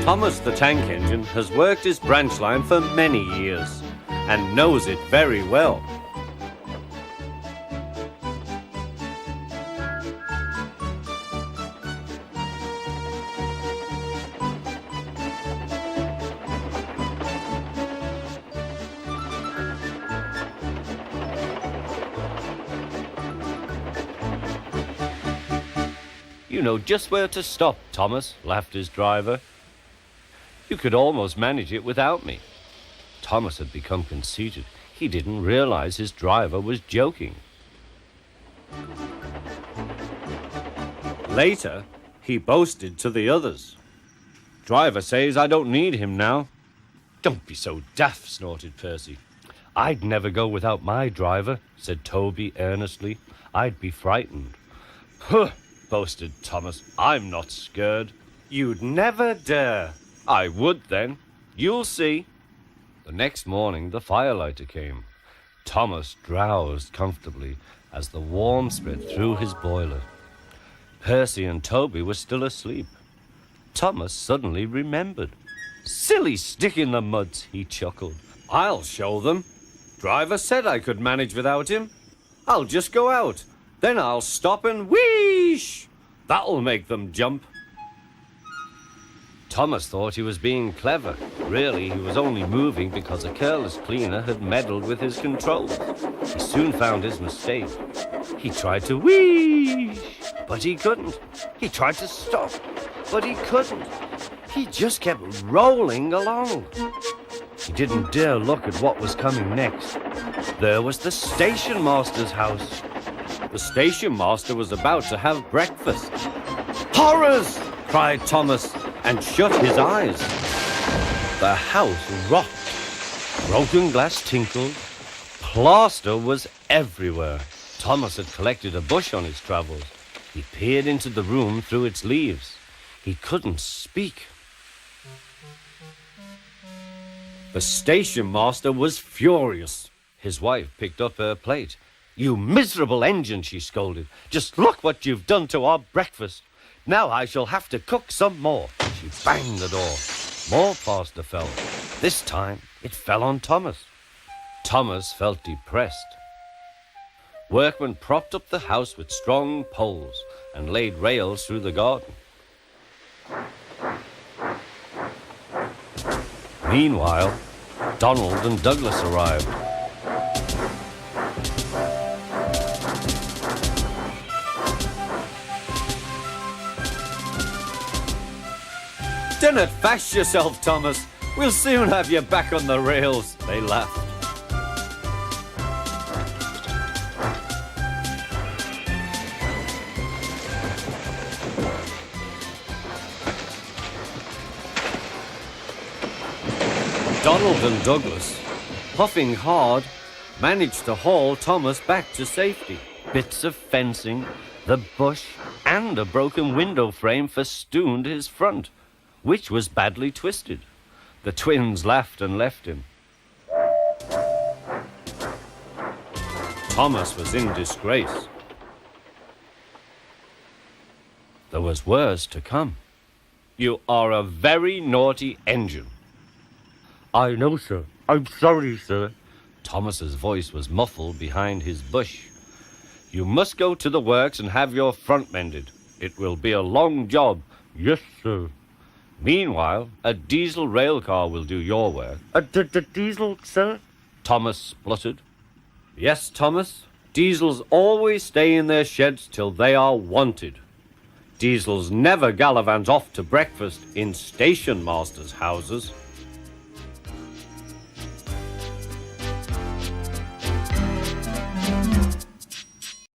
Thomas the tank engine has worked his branch line for many years and knows it very well. You know just where to stop, Thomas, laughed his driver. You could almost manage it without me. Thomas had become conceited. He didn't realize his driver was joking. Later, he boasted to the others. Driver says I don't need him now. Don't be so daft, snorted Percy. I'd never go without my driver, said Toby earnestly. I'd be frightened. Huh, boasted Thomas. I'm not scared. You'd never dare. I would then. You'll see. The next morning, the firelighter came. Thomas drowsed comfortably as the warmth spread through his boiler. Percy and Toby were still asleep. Thomas suddenly remembered. Silly stick in the mud, he chuckled. I'll show them. Driver said I could manage without him. I'll just go out. Then I'll stop and wheesh. That'll make them jump. Thomas thought he was being clever. Really, he was only moving because a careless cleaner had meddled with his controls. He soon found his mistake. He tried to wheesh, but he couldn't. He tried to stop, but he couldn't. He just kept rolling along. He didn't dare look at what was coming next. There was the station master's house. The station master was about to have breakfast. Horrors! Cried Thomas, and shut his eyes. The house rocked. Broken glass tinkled. Plaster was everywhere. Thomas had collected a bush on his travels. He peered into the room through its leaves. He couldn't speak. The station master was furious. His wife picked up her plate. You miserable engine, she scolded. Just look what you've done to our breakfast. Now I shall have to cook some more. She banged the door. More plaster fell. This time it fell on Thomas. Thomas felt depressed. Workmen propped up the house with strong poles and laid rails through the garden. Meanwhile, Donald and Douglas arrived. Don't fash yourself, Thomas. We'll soon have you back on the rails, they laughed. Donald and Douglas, puffing hard, managed to haul Thomas back to safety. Bits of fencing, the bush, and a broken window frame festooned his front, which was badly twisted. The twins laughed and left him. Thomas was in disgrace. There was worse to come. You are a very naughty engine. I know, sir. I'm sorry, sir. Thomas's voice was muffled behind his bush. You must go to the works and have your front mended. It will be a long job. Yes, sir. Meanwhile, a diesel rail car will do your work. The diesel, sir? Thomas spluttered. Yes, Thomas. Diesels always stay in their sheds till they are wanted. Diesels never gallivant off to breakfast in station masters' houses.